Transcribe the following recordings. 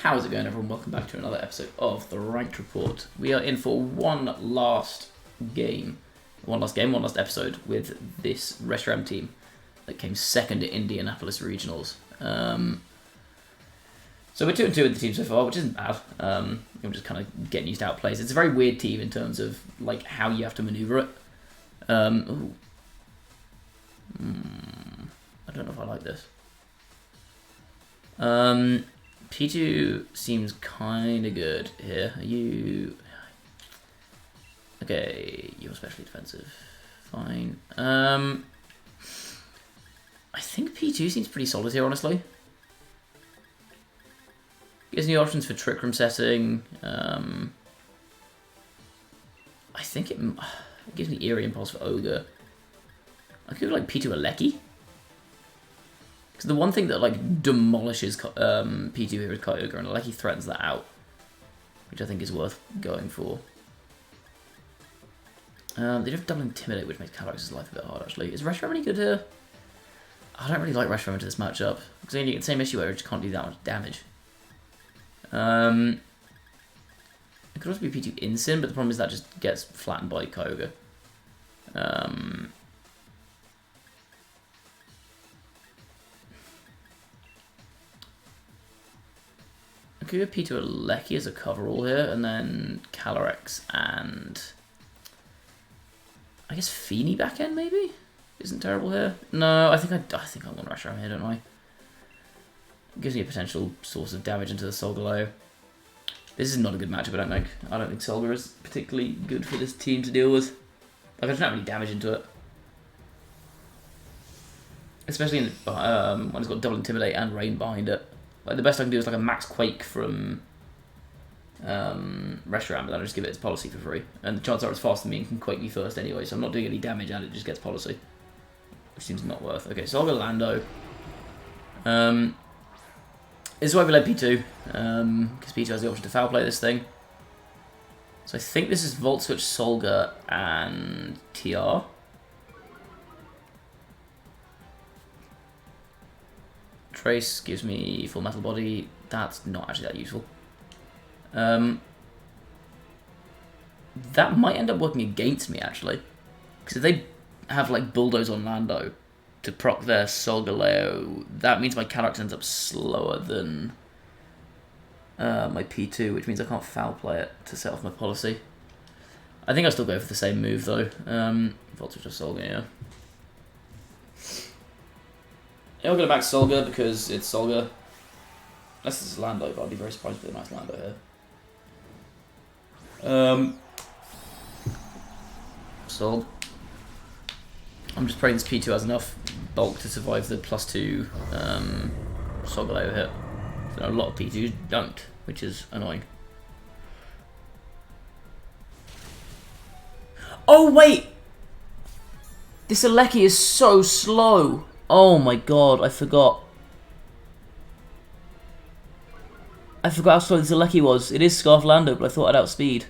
How's it going, everyone? Welcome back to another episode of the Ranked Report. We are in for one last episode with this Reshiram team that came second at Indianapolis Regionals. So we're 2-2 with the team so far, which isn't bad. I'm just kind of getting used to how it plays. It's a very weird team in terms of like how you have to maneuver it. I don't know if I like this. P2 seems kind of good here. Are you... Okay, you're especially defensive. Fine. I think P2 seems pretty solid here, honestly. Gives new options for Trick Room setting. I think it gives me Eerie Impulse for Ogre. I could go like P2 Aleki. Because the one thing that like demolishes P2 here is Kite Ogre, and Aleki threatens that out, which I think is worth going for. They do have Double Intimidate, which makes Calyrex's life a bit hard, actually. Is Reshiram any good here? I don't really like Reshiram into this matchup, because you get the same issue where it just can't do that much damage. It could also be P2 Insyn, but the problem is that just gets flattened by Kyogre. I could go P2 Aleki as a coverall here, and then Calyrex and I guess Feeny back end maybe isn't terrible here. No, I think I want Reshiram here, don't I? Gives me a potential source of damage into the Solgaleo. This is not a good matchup, I don't think. I don't think Solgaleo is particularly good for this team to deal with. Like, I don't have any damage into it. Especially in, when it's got Double Intimidate and Rain behind it. Like, the best I can do is like a Max Quake from Reshiram, but then I just give it its policy for free. And the chances are it's faster than me and can Quake me first anyway, so I'm not doing any damage and it just gets policy. Which seems not worth. Okay, so I'll go Lando. This is why we led P2, because P2 has the option to foul play this thing. So I think this is Volt Switch, Solga, and TR. Trace gives me Full Metal Body. That's not actually that useful. That might end up working against me, actually. Because if they have like Bulldoze on Lando to proc their Solgaleo, that means my Calyrex ends up slower than my P2, which means I can't foul play it to set off my policy. I think I'll still go for the same move though. Volt Switch or Solga, yeah. I'll go back to Solga because it's Solga. Unless it's Lando, but I'd be very surprised with a nice Lando here. Sold. I'm just praying this P2 has enough bulk to survive the +2 Solgaleo hit. So a lot of P2s don't, which is annoying. Oh wait! This Aleki is so slow! Oh my god, I forgot. I forgot how slow this Aleki was. It is Scarf Lando, but I thought I'd outspeed.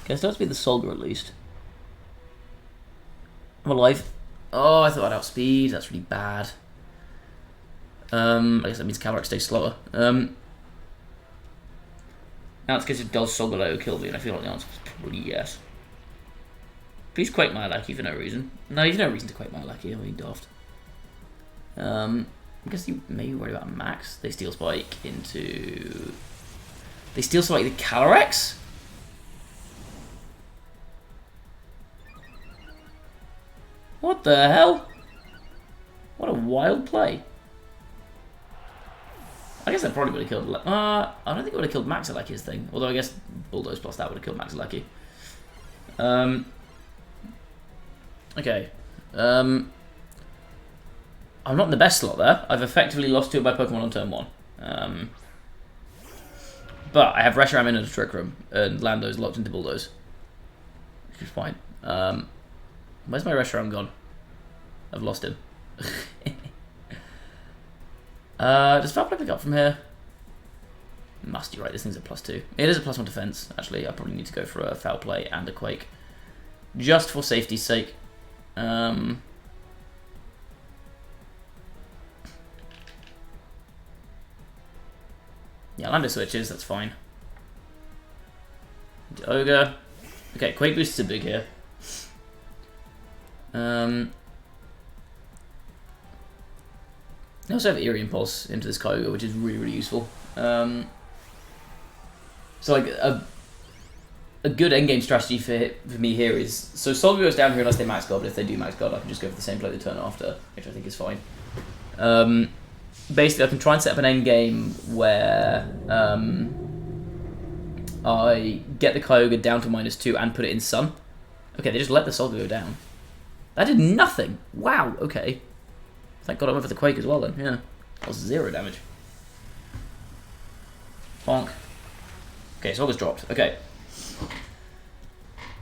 Okay, so let's be the Solga at least. I'm alive. Oh, I thought I'd outspeed. That's really bad. I guess that means Calyrex stays slower. Now it's because it does Solgaleo kill me, and I feel like the answer is probably yes. Please Quake my Aleki for no reason. No, you have no reason to Quake my Aleki. I'm being daft. I guess you may be worried about Max. They Steel Spike into... They Steel Spike the Calyrex? What the hell? What a wild play. I guess that probably would have killed... I don't think it would have killed Max Aleki's thing. Although I guess Bulldoze plus that would have killed Max Aleki. Okay. I'm not in the best slot there. I've effectively lost 2 of my Pokemon on turn 1. But I have Reshiram in a Trick Room, and Lando's locked into Bulldoze. Which is fine. Where's my Reshiram gone? I've lost him. Does Foul Play pick up from here? Must, you're right, this thing's a +2. It is a +1 defense, actually. I probably need to go for a Foul Play and a Quake. Just for safety's sake. Yeah, Lando switches, that's fine. Into Ogre. Okay, Quake boosts are big here. I also have Eerie Impulse into this Kyogre, which is really, really useful. So like a good endgame strategy for me here is, so Solga goes down here unless they max guard, but if they do max guard, I can just go for the same play the turn after, which I think is fine. Basically, I can try and set up an endgame where I get the Kyogre down to -2 and put it in Sun. Okay, they just let the Solga go down. That did nothing. Wow, okay. Thank God I went for the Quake as well then, yeah. That was 0 damage. Bonk. Okay, Solga's dropped. Okay.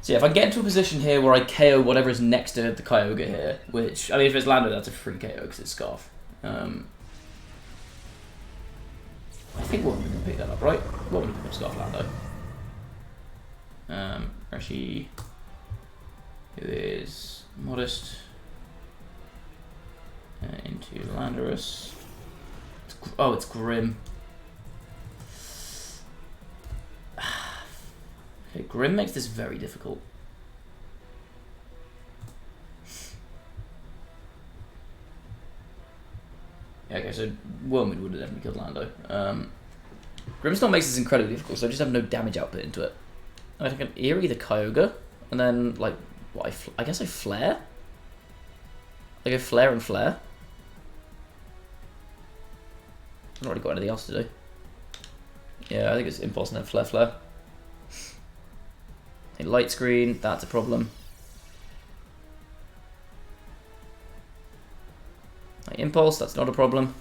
So yeah, if I get into a position here where I KO whatever is next to the Kyogre here, which, I mean, if it's Lando, that's a free KO because it's Scarf. I think Woman can pick that up, right? Woman can pick up Scarf Lando. Rashi, who is modest, into Landorus. Oh, it's Grim. Okay, Grim makes this very difficult. Yeah, okay, so Wormwood would have definitely killed Lando. Grimstone makes this incredibly difficult, so I just have no damage output into it. I think I can Eerie the Kyogre, and then, like, what, I guess I Flare? I go Flare and Flare. I've not really got anything else to do. Yeah, I think it's Impulse and then Flare Flare. A Light Screen, that's a problem. Impulse, that's not a problem.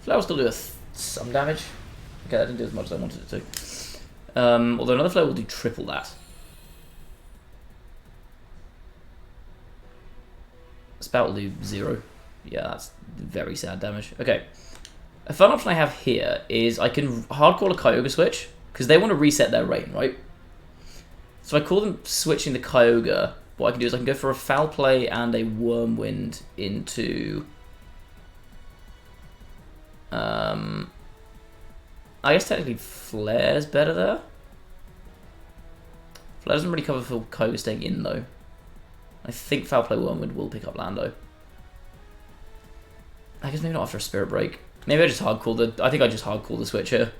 Flare will still do some damage. Okay, that didn't do as much as I wanted it to. Although another Flare will do triple that. Spout will do 0. Yeah, that's very sad damage. Okay. A fun option I have here is I can hardcore a Kyogre switch, because they want to reset their rain, right? So I call them switching the Kyogre. What I can do is I can go for a Foul Play and a Wormwind into... I guess technically Flare's better there. Flare doesn't really cover for Kyogre staying in, though. I think Foul Play Wormwind will pick up Lando. I guess maybe not after a Spirit Break. Maybe I just hardcore the... I think I just hardcore the switch here.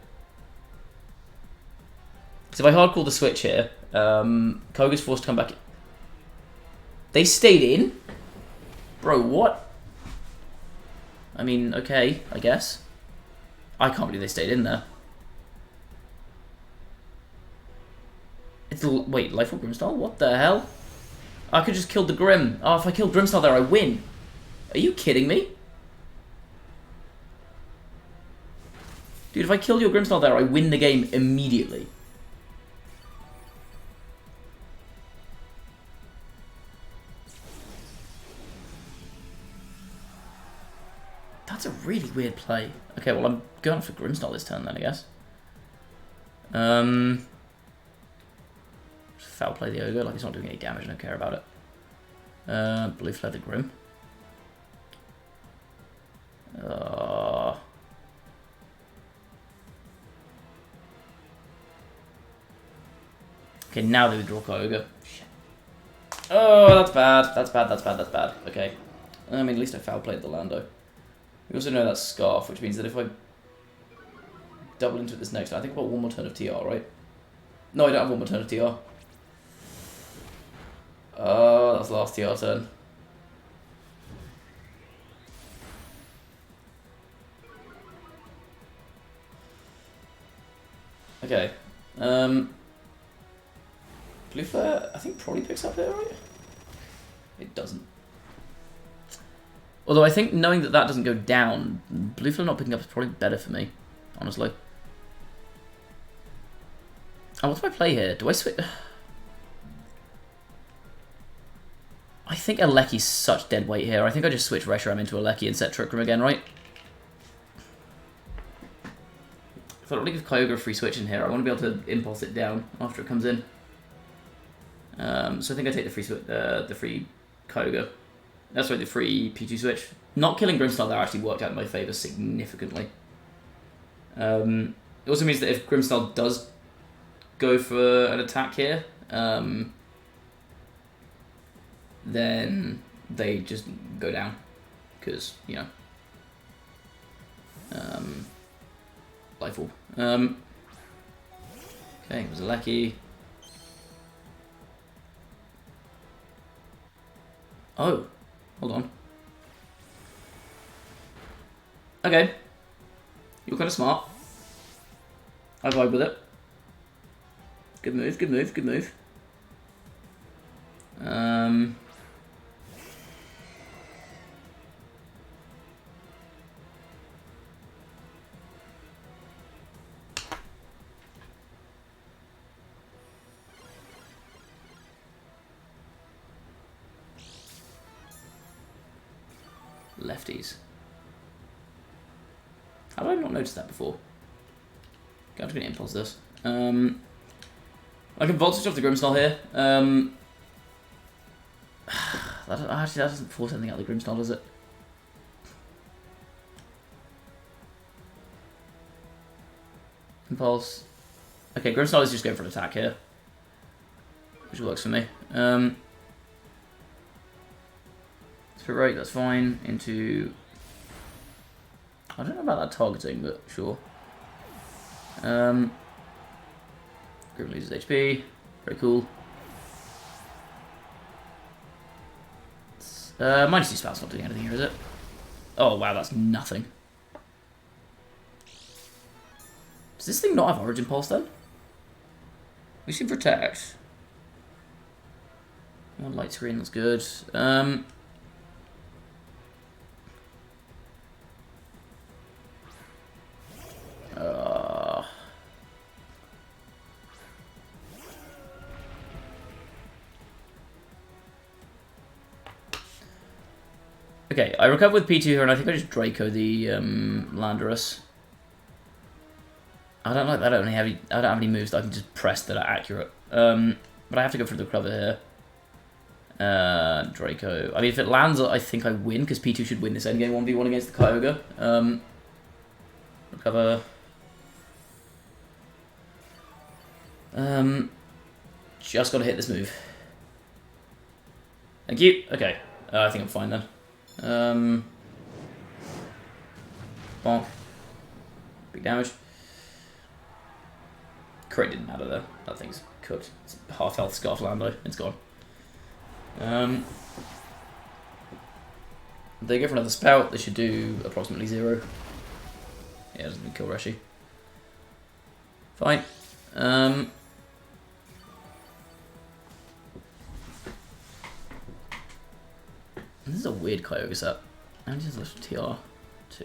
So if I hardcore the switch here, Kyogre's forced to come back. They stayed in? Bro, what? I mean, okay, I guess. I can't believe they stayed in there. It's wait, Life Orb Grimmsnarl? What the hell? I could just kill the Grim. Oh, if I kill Grimmsnarl there, I win. Are you kidding me? Dude, if I kill your Grimmsnarl there, I win the game immediately. That's a really weird play. Okay, well, I'm going for Grimmsnarl this turn then, I guess. Foul Play the Ogre, like it's not doing any damage, I don't care about it. Blue Flare the Grim. Okay, now they withdraw Kyogre. Shit. Oh, that's bad. That's bad, that's bad, that's bad. Okay. I mean, at least I Foul Played the Lando. We also know that's Scarf, which means that if I double into it this next turn, I think I've got one more turn of TR, right? No, I don't have one more turn of TR. That's the last TR turn. Okay. Blue Flare, I think probably picks up here, right? It doesn't. Although I think knowing that that doesn't go down, Blue Flare not picking up is probably better for me, honestly. Oh, what's my play here? Do I switch? I think Aleki's such dead weight here. I think I just switch Reshiram into Aleki and set Trick Room again, right? If I don't want to give Kyogre a free switch in here, I want to be able to impulse it down after it comes in. So I think I take the free Kyogre. That's right, the free P2 switch. Not killing Grimmsnarl there actually worked out in my favour significantly. It also means that if Grimmsnarl does go for an attack here, then they just go down. Because, you know, Life Orb. Okay, it was a Lecky. Oh, hold on. Okay. You're kind of smart. I vibe with it. Good move, good move, good move. Lefties. How did I not notice that before? Okay, I'm just going to impulse this. I can voltage off the Grimmsnarl here. That doesn't force anything out of the Grimmsnarl, does it? Impulse. Okay, Grimmsnarl is just going for an attack here, which works for me. Spit Rake, that's fine. Into... I don't know about that targeting, but sure. Grim loses HP. Very cool. -2 spout's not doing anything here, is it? Oh wow, that's nothing. Does this thing not have Origin Pulse then? We should protect. One light screen, that's good. Okay, I recover with P2 here, and I think I just Draco the Landorus. I don't like that. I don't have any moves that I can just press that are accurate. But I have to go for the recover here. Draco. I mean, if it lands, I think I win because P2 should win this endgame 1v1 against the Kyogre. Recover. Just gotta hit this move. Thank you. Okay, I think I'm fine then. Bonk. Big damage. Crit didn't matter though. That thing's cooked. It's half health Scarf Lando. It's gone. They go for another spout. They should do approximately 0. Yeah, doesn't kill Reshi. Fine. This is a weird Kyogre set. How many does this TR? 2.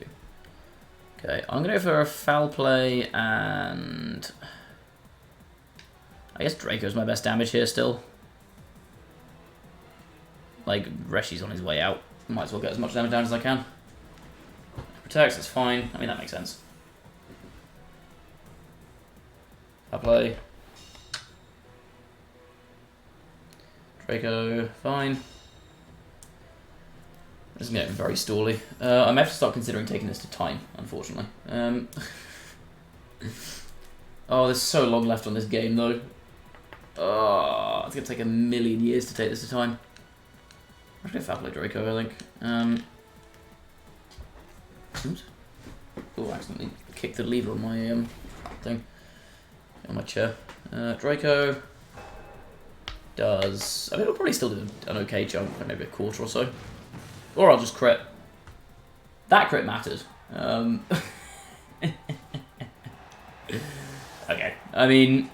Okay, I'm gonna go for a foul play and I guess Draco's my best damage here still. Like Reshi's on his way out. Might as well get as much damage down as I can. Protects, it's fine. I mean that makes sense. Foul play. Draco, fine. This is getting very stally. I may have to start considering taking this to time, unfortunately. Oh, there's so long left on this game, though. Oh, it's going to take a million years to take this to time. I'm going to foul play Draco, I think. Oops. Oh, I accidentally kicked the lever on my thing. On my chair. Draco does... I mean, it'll probably still do an okay chunk, maybe a quarter or so. Or I'll just crit. That crit mattered. Okay. I mean,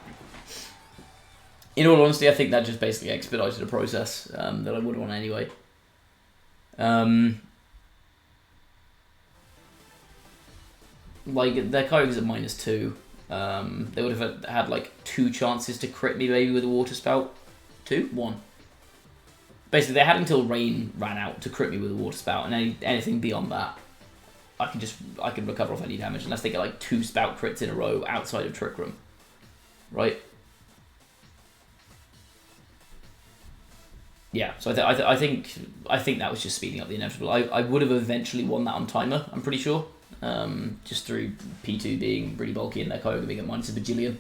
in all honesty, I think that just basically expedited a process that I would want anyway. Like, their Kyogre's at -2. They would have had like 2 chances to crit me maybe with a Water Spout. 2? 1. Basically, they had until Rain ran out to crit me with a Water Spout, and anything beyond that, I can recover off any damage unless they get like 2 Spout crits in a row outside of Trick Room, right? yeah, so I think that was just speeding up the inevitable. I would have eventually won that on timer, I'm pretty sure. Just through P2 being really bulky and their Kyogre being at minus a bajillion.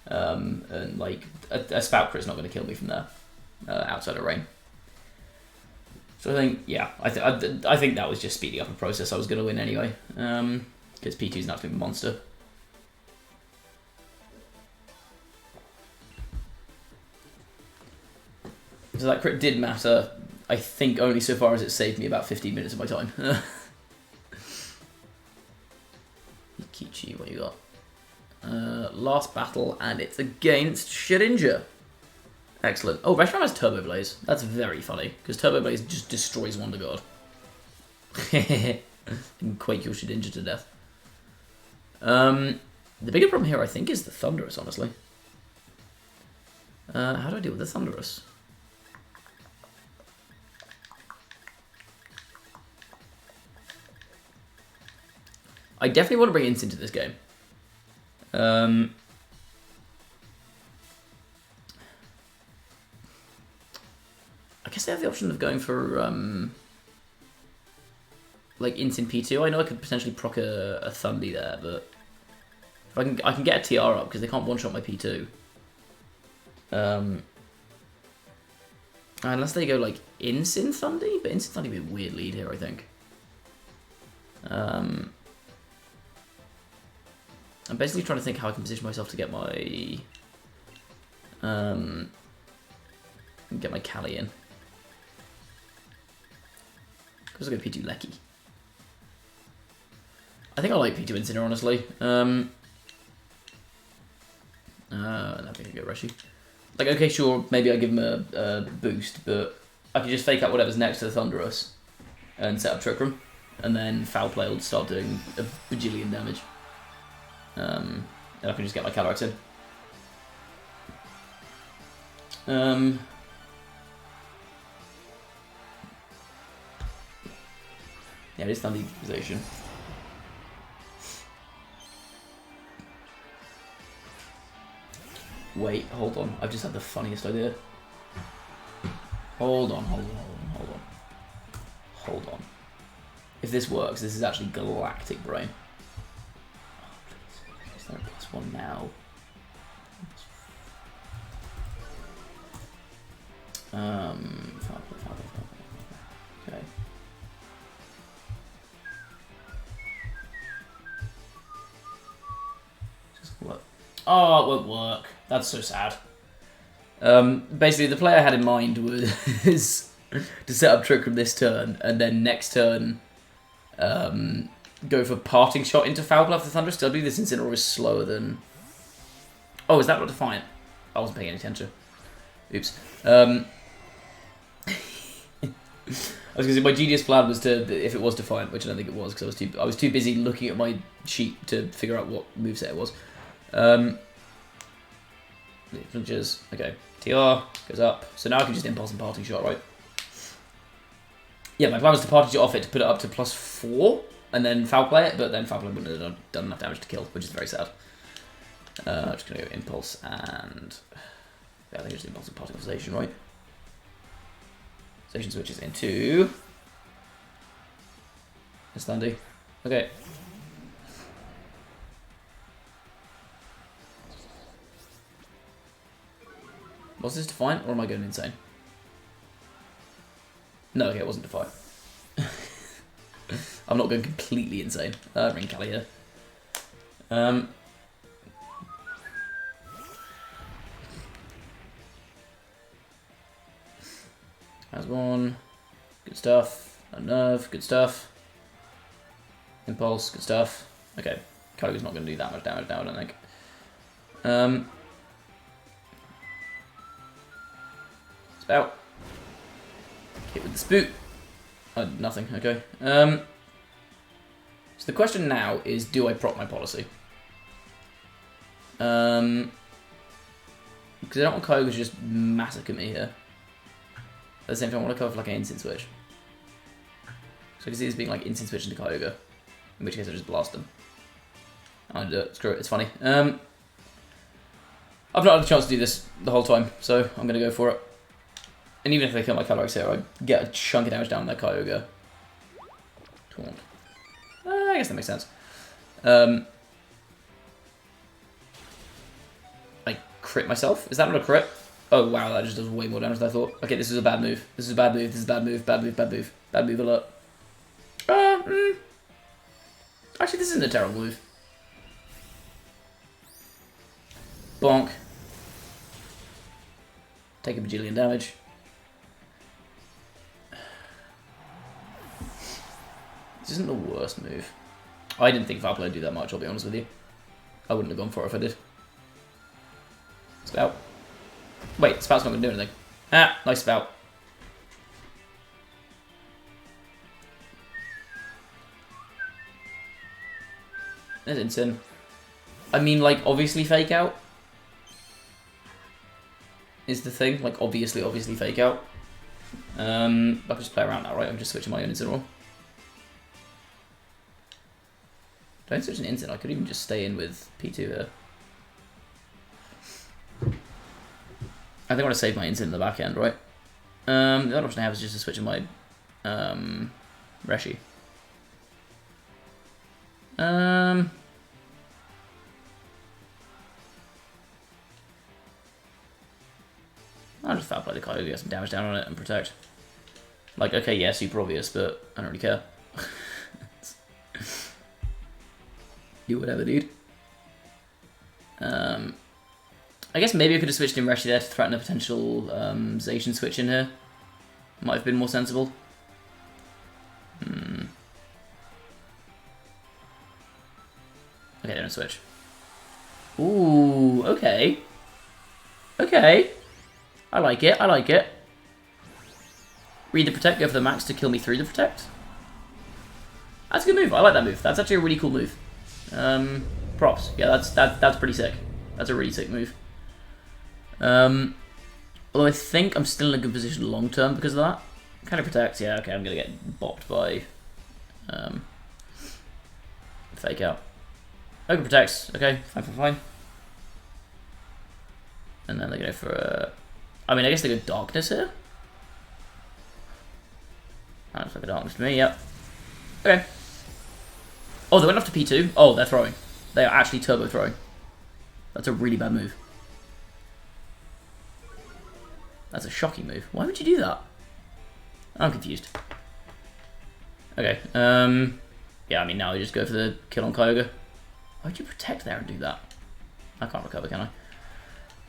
And like a spout crit's not going to kill me from there, outside of rain. So I think, yeah, I think that was just speeding up a process I was going to win anyway, because P2 is an absolute monster. So that crit did matter, I think, only so far as it saved me about 15 minutes of my time. Kichi, what you got? Last battle, and it's against Shedinja. Excellent. Oh, Reshiram has Turbo Blaze. That's very funny, because Turbo Blaze just destroys Wonder God. And Quake your Shedinja to death. The bigger problem here, I think, is the Thunderous, honestly. How do I deal with the Thunderous? I definitely want to bring Instinct to this game. I guess they have the option of going for like Instant P2. I know I could potentially proc a Thundy there, but if I can get a TR up because they can't one shot my P2. Unless they go like Instant Thundy, but Instant Thundy would be a weird lead here, I think. I'm basically trying to think how I can position myself to get my Cali in. Because I'll go P2 Lecky. I think I like P2 Incineroar, honestly. And I think I go Reshi. Like, okay, sure, maybe I give him a boost, but I can just fake out whatever's next to the Thunderous and set up Trick Room, and then Foul Play will start doing a bajillion damage. And I can just get my Calyrex in. Yeah, it is Thunder Utilization. Wait, hold on. I've just had the funniest idea. Hold on. If this works, this is actually Galactic Brain. Is there a +1 now? Okay. Oh, it won't work. That's so sad. Basically, the play I had in mind was to set up Trick Room this turn, and then next turn go for Parting Shot into Foul Play for the Thunderous, because I believe this Incineroar is slower than... Oh, is that not Defiant? I wasn't paying any attention. Oops. I was going to say, my genius plan was to, if it was Defiant, which I don't think it was, because I was too busy looking at my sheet to figure out what moveset it was. Okay, TR goes up. So now I can just Impulse and Parting Shot, right? Yeah, my plan was to Parting Shot off it to put it up to +4 and then Foul Play it, but then Foul Play wouldn't have done enough damage to kill, which is very sad. I'm just going to go Impulse and... Yeah, I think it's Impulse and Parting Station, right? Station switches into... Standy. Okay. Was this Defiant, or am I going insane? No, okay, it wasn't Defiant. I'm not going completely insane. Ring Cali here. Has one. Good stuff. Unnerve, good stuff. Impulse, good stuff. Okay, Kyogre's not going to do that much damage now, I don't think. Spout. Hit with the spoot. Nothing, okay. So the question now is, do I proc my policy? Because I don't want Kyogre to just massacre me here. At the same time, I want to cover for like an instant switch. So I can see this being like instant switch into Kyogre. In which case I just blast them. I'll do it, screw it, it's funny. I've not had a chance to do this the whole time, so I'm going to go for it. And even if they kill my Calyrex here, I get a chunk of damage down on their Kyogre. Taunt. I guess that makes sense. I crit myself? Is that not a crit? Oh wow, that just does way more damage than I thought. Okay, this is a bad move. This is a bad move. This is a bad move. Bad move. Bad move. Bad move alert. Actually, this isn't a terrible move. Bonk. Take a bajillion damage. This isn't the worst move. I didn't think Foul Play would do that much, I'll be honest with you. I wouldn't have gone for it if I did. Spout. Wait, Spout's not going to do anything. Ah, nice Spout. That's insane. I mean, like, obviously Fake Out is the thing. Like, obviously Fake Out. I can just play around now, right? I'm just switching my own Incineroar. Don't switch an Instant. I could even just stay in with P2 here. I think I want to save my Instant in the back end, right? The other option I have is just to switch in my Reshi. I'll just Foul Play the Kyogre, get some damage down on it, and protect. Like, okay, yeah, super obvious, but I don't really care. Do whatever, dude. I guess maybe I could have switched in Reshi there to threaten a potential Zacian switch in here. Might have been more sensible. Okay, they don't switch. Ooh, okay. Okay. I like it, I like it. Read the Protect, go for the max to kill me through the Protect. That's a good move, I like that move. That's actually a really cool move. Props. Yeah, that's pretty sick. That's a really sick move. Although I think I'm still in a good position long term because of that. Kind of Protect, yeah, okay, I'm gonna get bopped by Fake Out. Okay, Protects, okay, fine. And then they go for I mean, I guess they go Darkness here. That looks like a Darkness to me, yep. Okay. Oh, they went off to P2. Oh, they're throwing. They are actually turbo throwing. That's a really bad move. That's a shocking move. Why would you do that? I'm confused. Okay. Yeah, I mean, now we just go for the kill on Kyogre. Why would you Protect there and do that? I can't recover, can I?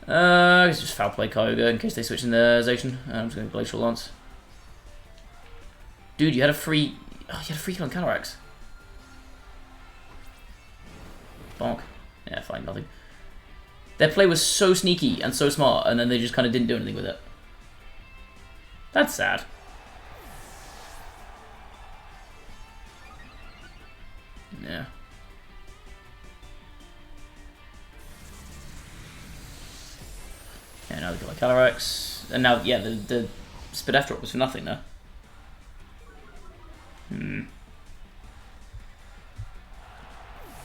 I guess just Foul Play Kyogre in case they switch in the Zacian. I'm just going to Glacial Lance. Dude, you had a free... Oh, you had a free kill on Calyrex. Bonk. Yeah, fine, nothing. Their play was so sneaky and so smart, and then they just kind of didn't do anything with it. That's sad. Yeah. Yeah, now they got like Calyrex. And now, yeah, the Spadef drop was for nothing there.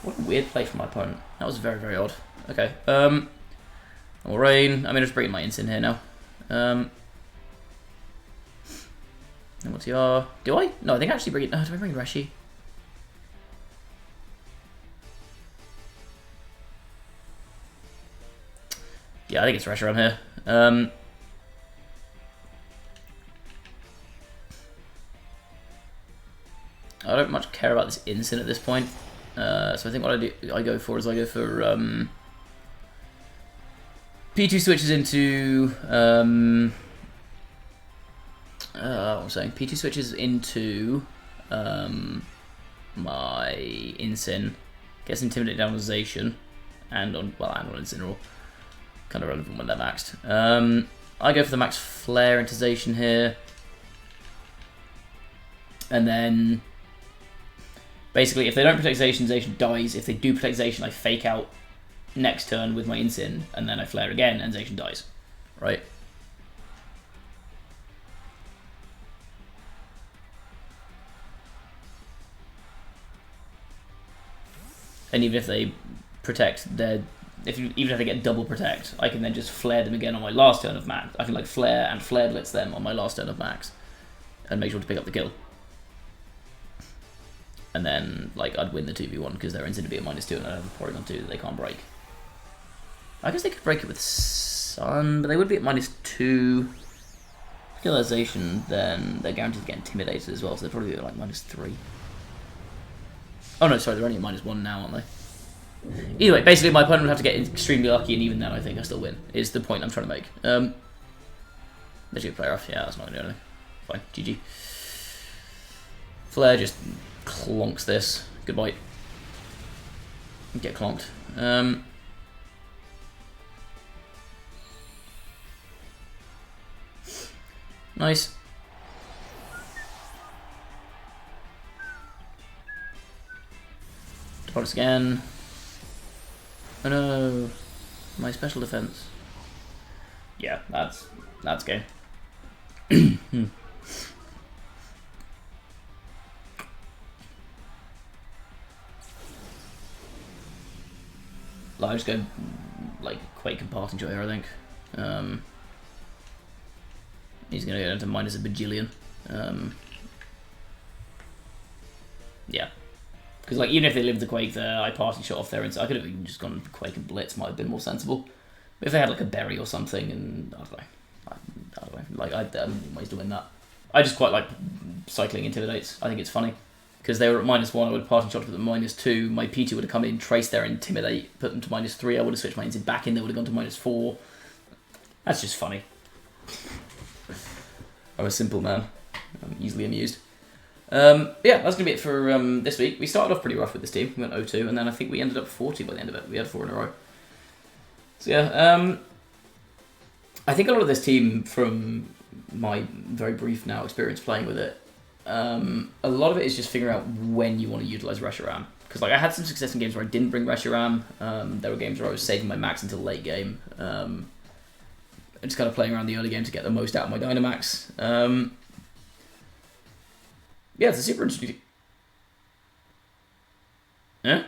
What a weird play from my opponent. That was very, very odd. Okay. Or Rain. I'm just bringing my Instant here now. And what's your... Do I? No, I think I actually bring it... do I bring Reshi? Yeah, I think it's Reshiram here. I don't much care about this Instant at this point. So I think what I go for P2 switches into what I'm saying. P2 switches into my Instant, gets Intimidate down with Zacian, and on Incineroar. Kind of relevant when they're maxed. I go for the max Flare into Zacian here, and then basically if they don't protect Zacian, Zacian dies. If they do protect Zacian, I Fake Out next turn with my Instant, and then I Flare again, and Zacian dies. Right? And even if they protect, their even if they get double protect, I can then just flare them again on my last turn of max. I can like flare and flare blitz them on my last turn of max, and make sure to pick up the kill. And then like I'd win the 2v1 because they're instant to be at -2, and I have a Porygon 2 that they can't break. I guess they could break it with Sun, but they would be at -2. Realization, then they're guaranteed to get intimidated as well, so they're probably at like -3. Oh no, sorry, they're only at -1 now, aren't they? Either way, basically my opponent would have to get extremely lucky, and even then I think I still win, is the point I'm trying to make. Let's get a player off. Yeah, that's not going to do anything. Fine, GG. Flare just clonks this. Goodbye. Get clonked. Nice. Depots again. Oh no, my special defense. Yeah, that's game. I'll just go like Quake and Parting Shot here, I think. He's gonna go down to minus a bajillion. Yeah. Because like even if they lived the Quake there, I Parting Shot off there, and I could have even just gone Quake and Blitz. Might have been more sensible. But if they had like a berry or something, and I don't know, like I'd ways to win that. I just quite like cycling Intimidates. I think it's funny because they were at -1. I would have Parting Shot to them at -2. My P2 would have come in, traced their Intimidate, put them to -3. I would have switched my Intimidate back in. They would have gone to -4. That's just funny. I'm a simple man. I'm easily amused. Yeah, that's going to be it for this week. We started off pretty rough with this team. We went 0-2, and then I think we ended up 40 by the end of it. We had 4 in a row. So yeah, I think a lot of this team, from my very brief now experience playing with it, a lot of it is just figuring out when you want to utilize Reshiram. Because like I had some success in games where I didn't bring Reshiram. There were games where I was saving my max until late game. Just kind of playing around the early game to get the most out of my Dynamax. Yeah, it's a super interesting. Yeah?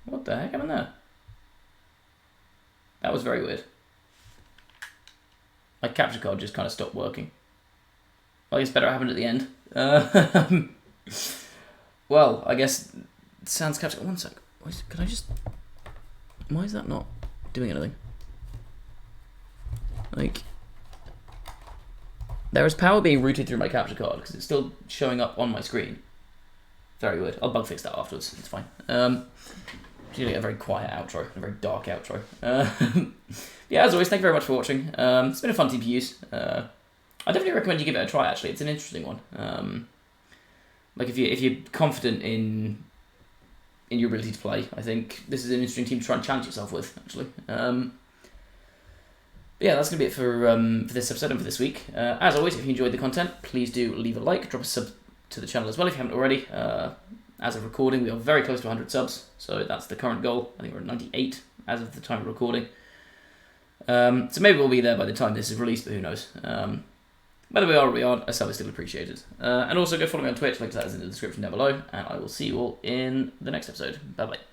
What the heck happened there? That was very weird. My capture card just kind of stopped working. Well, I guess better happened at the end. Well, I guess sounds capture. One sec. Can I just? Why is that not doing anything? Like, there is power being routed through my capture card because it's still showing up on my screen. Very weird. I'll bug fix that afterwards. It's fine. Usually a very quiet outro, a very dark outro. Yeah, as always, thank you very much for watching. It's been a fun team to use. I definitely recommend you give it a try. Actually, it's an interesting one. Like if you're confident in your ability to play, I think this is an interesting team to try and challenge yourself with. Actually, yeah, that's gonna be it for this episode and for this week. As always, if you enjoyed the content, please do leave a like, drop a sub to the channel as well if you haven't already. As of recording, we are very close to 100 subs, so that's the current goal. I think we're at 98 as of the time of recording. So maybe we'll be there by the time this is released, but who knows. Whether we are or we aren't, a sub is still appreciated. And also go follow me on Twitch, link to that is in the description down below, and I will see you all in the next episode. Bye bye.